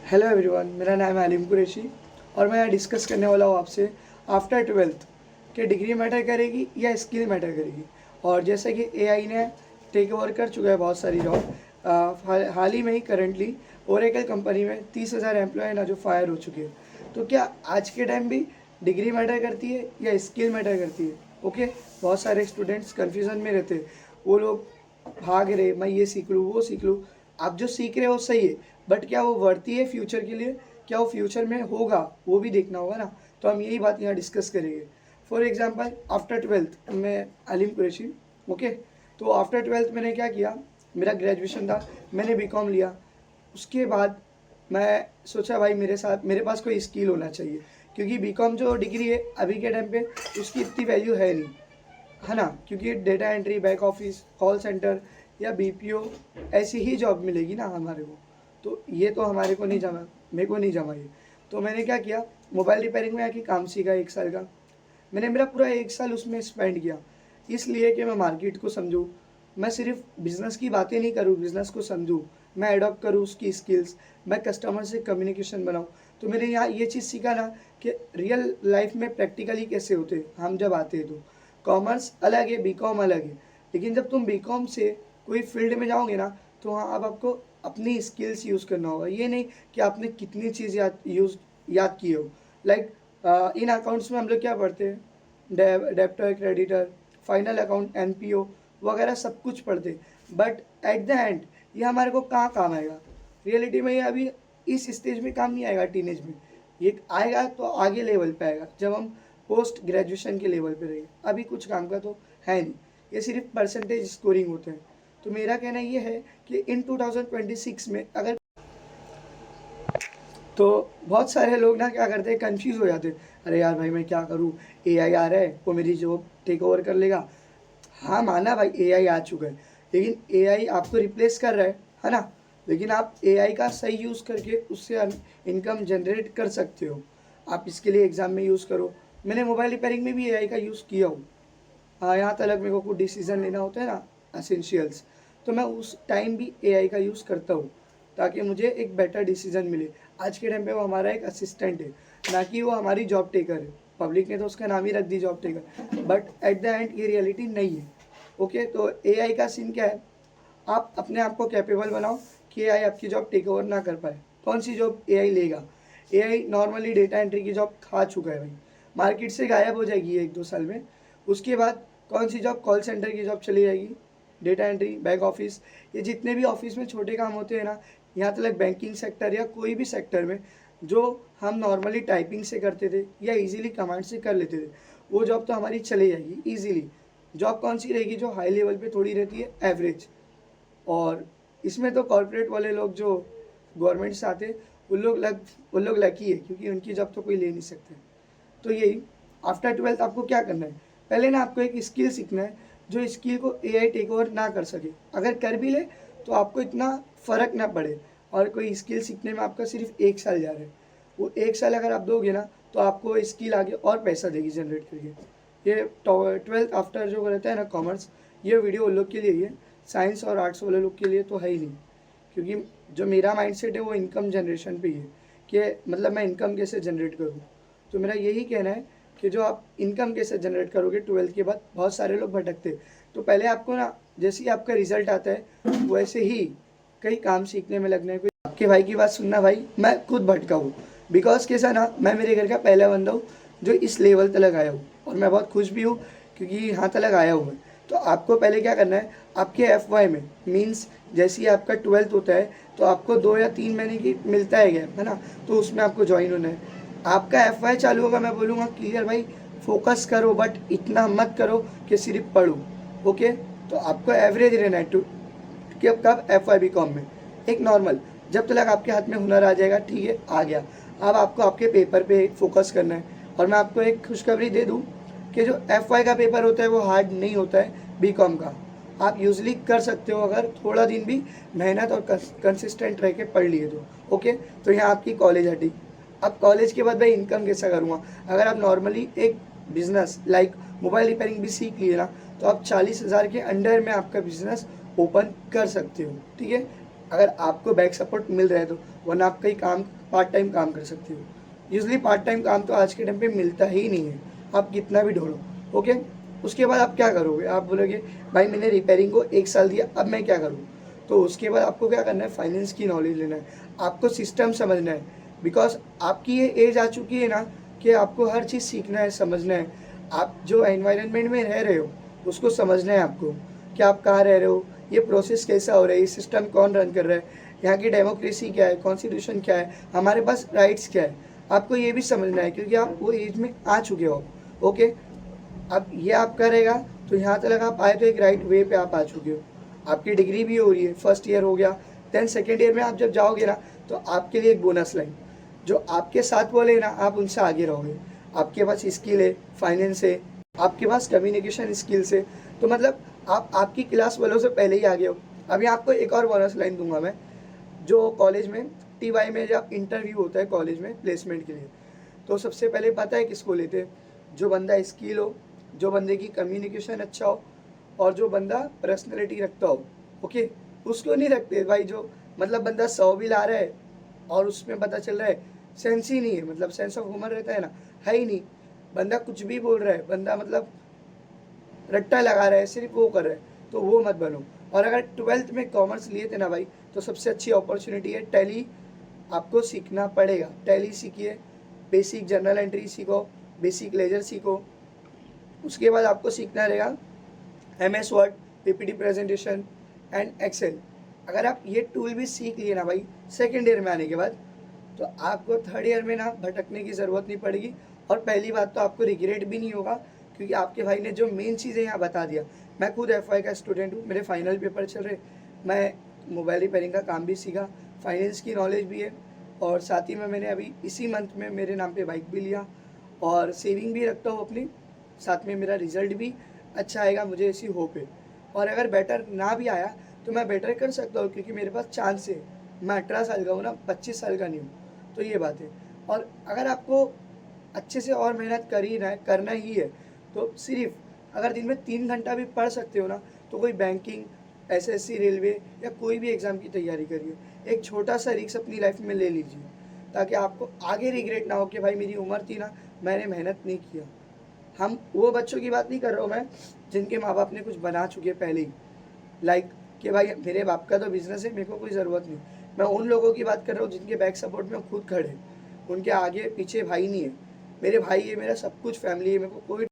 Hello everyone, मेरा नाम है आलिम कुरैशी और मैं यहाँ डिस्कस करने वाला हूँ आपसे आफ्टर ट्वेल्थ कि डिग्री मैटर करेगी या स्किल मैटर करेगी। और जैसे कि एआई ने टेक ओवर कर चुका है बहुत सारी जॉब। हाल ही में ही करंटली ओरेकल कंपनी में 30,000 एम्प्लॉय ना जो फायर हो चुके हैं। तो क्या आज के टाइम भी डिग्री मैटर करती है या स्किल मैटर करती है? ओके, बहुत सारे स्टूडेंट्स कन्फ्यूज़न में रहते हैं। वो लोग भाग रहे, मैं ये सीख लूँ वो सीख लूँ। आप जो सीख रहे हो सही है, बट क्या वो वर्ती है फ्यूचर के लिए? क्या वो फ्यूचर में होगा, वो भी देखना होगा ना। तो हम यही बात यहाँ डिस्कस करेंगे। फॉर एग्जांपल आफ्टर ट्वेल्थ मैं अलीम कुरैशी। ओके, तो आफ्टर ट्वेल्थ मैंने क्या किया, मेरा ग्रेजुएशन था, मैंने बीकॉम लिया। उसके बाद मैं सोचा भाई मेरे पास कोई स्किल होना चाहिए, क्योंकि बीकॉम जो डिग्री है अभी के टाइम पे उसकी इतनी वैल्यू है नहीं, है ना। क्योंकि data entry, back office, call centre या बीपीओ ऐसी ही जॉब मिलेगी ना हमारे को। तो ये तो हमारे को नहीं जमा, मेरे को नहीं जमा ये। तो मैंने क्या किया, मोबाइल रिपेयरिंग में आके काम सीखा 1 साल का। मैंने मेरा पूरा 1 साल उसमें स्पेंड किया, इसलिए कि मैं मार्केट को समझूँ। मैं सिर्फ बिजनेस की बातें नहीं करूँ, बिजनेस को समझूँ, मैं अडॉप्ट करूँ उसकी स्किल्स, मैं कस्टमर से कम्युनिकेशन बनाऊँ। तो मैंने यहाँ ये चीज़ सीखा ना कि रियल लाइफ में प्रैक्टिकली कैसे होते हैं हम जब आते हैं। तो कॉमर्स अलग है, बीकॉम अलग है, लेकिन जब तुम बीकॉम से कोई फील्ड में जाओगे ना, तो वहाँ अब आपको अपनी स्किल्स यूज़ करना होगा। ये नहीं कि आपने कितनी चीज़ याद की हो। लाइक इन अकाउंट्स में हम लोग क्या पढ़ते हैं, debtor, creditor, final account, NPO वगैरह सब कुछ पढ़ते, बट एट द एंड ये हमारे को कहाँ काम आएगा? रियलिटी में ये अभी इस स्टेज में काम नहीं आएगा, टीनेज में। ये आएगा तो आगे लेवल पे आएगा, जब हम पोस्ट ग्रेजुएशन के लेवल पे रहेंगे। अभी कुछ काम का तो है नहीं, ये सिर्फ परसेंटेज स्कोरिंग होते हैं। तो मेरा कहना ये है कि इन 2026 में अगर, तो बहुत सारे लोग ना क्या करते हैं, कंफ्यूज हो जाते हैं। अरे यार भाई मैं क्या करूँ, एआई आ रहा है वो मेरी जॉब टेक ओवर कर लेगा। हाँ माना भाई एआई आ चुका है, लेकिन एआई आपको रिप्लेस कर रहा है ना। लेकिन आप एआई का सही यूज़ करके उससे इनकम जनरेट कर सकते हो। आप इसके लिए एग्ज़ाम में यूज़ करो। मैंने मोबाइल रिपेयरिंग में भी एआई का यूज़ किया हूँ। हाँ, यहाँ तक मेरे को कुछ डिसीज़न लेना होता है ना, असेंशियल्स, तो मैं उस टाइम भी एआई का यूज़ करता हूँ, ताकि मुझे एक बेटर डिसीजन मिले। आज के टाइम पे वो हमारा एक असिस्टेंट है, ना कि वो हमारी जॉब टेकर है। पब्लिक ने तो उसका नाम ही रख दी job taker, but at the end ये रियलिटी नहीं है। ओके, तो एआई का सीन क्या है, आप अपने आप को कैपेबल बनाओ कि एआई आपकी जॉब टेक ओवर ना कर पाए। कौन सी जॉब एआई लेगा? एआई नॉर्मली डेटा एंट्री की जॉब खा चुका है भाई, मार्केट से गायब हो जाएगी 1-2 साल में। उसके बाद कौन सी जॉब? कॉल सेंटर की जॉब चली जाएगी, डेटा एंट्री, बैक ऑफिस, ये जितने भी ऑफिस में छोटे काम होते हैं ना, यहाँ तक बैंकिंग सेक्टर या कोई भी सेक्टर में जो हम नॉर्मली टाइपिंग से करते थे या इजीली कमांड से कर लेते थे, वो जॉब तो हमारी चली जाएगी ईजिली। जॉब कौन सी रहेगी? जो हाई लेवल पे थोड़ी रहती है, एवरेज। और इसमें तो कॉर्पोरेट वाले लोग जो गवर्नमेंट से आते हैं, उन लोग लकी है, क्योंकि उनकी जॉब तो कोई ले नहीं सकते। तो यही, आफ्टर ट्वेल्थ आपको क्या करना है, पहले ना आपको एक स्किल सीखना है, जो स्किल को एआई टेक ओवर ना कर सके। अगर कर भी ले तो आपको इतना फ़र्क ना पड़े। और कोई स्किल सीखने में आपका सिर्फ 1 साल जा रहा है, वो 1 साल अगर आप दोगे ना, तो आपको स्किल आगे और पैसा देगी जनरेट करके। ये ट्वेल्थ आफ्टर जो रहता है ना, कॉमर्स, ये वीडियो उन लोग के लिए ही है। साइंस और आर्ट्स वाले लोग के लिए तो है ही नहीं, क्योंकि जो मेरा माइंडसेट है वो इनकम जनरेशन पे ही है, कि मतलब मैं इनकम कैसे जनरेट करूँ। तो मेरा यही कहना है कि जो आप इनकम कैसे जनरेट करोगे ट्वेल्थ के बाद, बहुत सारे लोग भटकते। तो पहले आपको ना, जैसे ही आपका रिजल्ट आता है वैसे ही कई काम सीखने में लगना है। कोई आपके भाई की बात सुनना भाई, मैं खुद भटका हूँ। बिकॉज कैसा ना, मैं मेरे घर का पहला बंदा हूँ जो इस लेवल तक आया हूँ, और मैं बहुत खुश भी हूँ क्योंकि यहाँ तक आया हूँ मैं। तो आपको पहले क्या करना है, आपके एफवाई में, मीन्स जैसे ही आपका ट्वेल्थ होता है तो आपको 2 या 3 महीने की मिलता है गैप, है ना। तो उसमें आपको ज्वाइन होना है। आपका एफवाई चालू होगा, मैं बोलूँगा क्लियर भाई, फोकस करो, बट इतना मत करो कि सिर्फ पढ़ो। ओके, तो आपको एवरेज रहना है कि कब एफवाई बीकॉम में एक नॉर्मल, जब तक आपके हाथ में हुनर आ जाएगा, ठीक है, आ गया। अब आपको आपके पेपर पे फोकस करना है। और मैं आपको एक खुशखबरी दे दूँ कि जो एफवाई का पेपर होता है वो हार्ड नहीं होता है बीकॉम का। आप यूजली कर सकते हो अगर थोड़ा दिन भी मेहनत और कंसिस्टेंट रह के पढ़ लिए तो। ओके, तो यहाँ आपकी कॉलेज हटी। अब कॉलेज के बाद भाई इनकम कैसा करूँगा? अगर आप नॉर्मली एक बिजनेस लाइक मोबाइल रिपेयरिंग भी सीख लिए ना, तो आप 40,000 के अंडर में आपका बिजनेस ओपन कर सकते हो, ठीक है। अगर आपको बैक सपोर्ट मिल रहा है तो, वरना आप कहीं काम पार्ट टाइम काम कर सकते हो। यूजली पार्ट टाइम काम तो आज के टाइम पे मिलता ही नहीं है, आप कितना भी ढूंढो। ओके, उसके बाद आप क्या करोगे, आप बोलोगे भाई मैंने रिपेयरिंग को 1 साल दिया, अब मैं क्या करूँ। तो उसके बाद आपको क्या करना है, फाइनेंस की नॉलेज लेना है, आपको सिस्टम समझना है। बिकॉज आपकी ये एज आ चुकी है ना कि आपको हर चीज़ सीखना है, समझना है। आप जो एनवायरनमेंट में रह रहे हो उसको समझना है आपको, कि आप कहाँ रह रहे हो, ये प्रोसेस कैसा हो रहा है, ये सिस्टम कौन रन कर रहा है, यहाँ की डेमोक्रेसी क्या है, कॉन्स्टिट्यूशन क्या है, हमारे पास राइट्स क्या है। आपको ये भी समझना है क्योंकि आप वो एज में आ चुके हो। ओके, अब ये आप करेगा तो यहाँ तक आप आए तो एक राइट वे पे आप आ चुके हो। आपकी डिग्री भी हो रही है, फर्स्ट ईयर हो गया, देन सेकेंड ईयर में आप जब जाओगे ना तो आपके लिए एक बोनस लाइन, जो आपके साथ वाले ना आप उनसे आगे रहोगे। आपके पास स्किल है, फाइनेंस है, आपके पास कम्युनिकेशन स्किल्स है, तो मतलब आप आपकी क्लास वालों से पहले ही आगे हो। अभी आपको एक और बोनस लाइन दूंगा मैं, जो कॉलेज में TY में जब इंटरव्यू होता है कॉलेज में प्लेसमेंट के लिए, तो सबसे पहले पता है किसको लेते हैं, जो बंदा स्किल हो, जो बंदे की कम्युनिकेशन अच्छा हो, और जो बंदा पर्सनैलिटी रखता हो। ओके, उसको नहीं रखते भाई जो मतलब बंदा 100 भी ला रहा है और उसमें पता चल रहा है सेंस ही नहीं है, मतलब सेंस ऑफ ह्यूमर रहता है ना, है ही नहीं, बंदा कुछ भी बोल रहा है, बंदा मतलब रट्टा लगा रहा है, सिर्फ वो कर रहा है, तो वो मत बनो। और अगर 12th में कॉमर्स लिए थे ना भाई, तो सबसे अच्छी अपॉर्चुनिटी है टैली, आपको सीखना पड़ेगा। टैली सीखिए, बेसिक जर्नल एंट्री सीखो, बेसिक लेजर सीखो। उसके बाद आपको सीखना रहेगा MS Word, PPT presentation and Excel. अगर आप ये टूल भी सीख लिए ना भाई सेकेंड ईयर में आने के बाद, तो आपको थर्ड ईयर में ना भटकने की ज़रूरत नहीं पड़ेगी। और पहली बात तो आपको रिग्रेट भी नहीं होगा, क्योंकि आपके भाई ने जो मेन चीज़ें यहाँ बता दिया। मैं खुद FY का स्टूडेंट हूँ, मेरे फाइनल पेपर चल रहे, मैं मोबाइल रिपेयरिंग का काम भी सीखा, फाइनेंस की नॉलेज भी है, और साथ ही में मैंने अभी इसी मंथ में मेरे नाम पे बाइक भी लिया, और सेविंग भी रखता हूँ अपनी। साथ में मेरा रिजल्ट भी अच्छा आएगा, मुझे ऐसी होप है। और अगर बेटर ना भी आया तो मैं बेटर कर सकता हूँ, क्योंकि मेरे पास चांस है। मैं 18 साल का हूँ ना, 25 साल का नहीं हूँ, तो ये बात है। और अगर आपको अच्छे से और मेहनत करना ही है, तो सिर्फ अगर दिन में 3 घंटा भी पढ़ सकते हो ना, तो कोई बैंकिंग, SSC, रेलवे या कोई भी एग्ज़ाम की तैयारी करिए। एक छोटा सा रिस्क अपनी लाइफ में ले लीजिए, ताकि आपको आगे रिग्रेट ना हो कि भाई मेरी उम्र थी ना, मैंने मेहनत नहीं किया। हम वो बच्चों की बात नहीं कर रहा हूँ मैं, जिनके माँ बाप ने कुछ बना चुके पहले ही, लाइक कि भाई मेरे बाप का तो बिजनेस है, मेरे को कोई ज़रूरत नहीं। मैं उन लोगों की बात कर रहा हूँ जिनके बैक सपोर्ट में खुद खड़े, उनके आगे पीछे भाई नहीं है। मेरे भाई है, मेरा सब कुछ फैमिली है, मेरे को कोई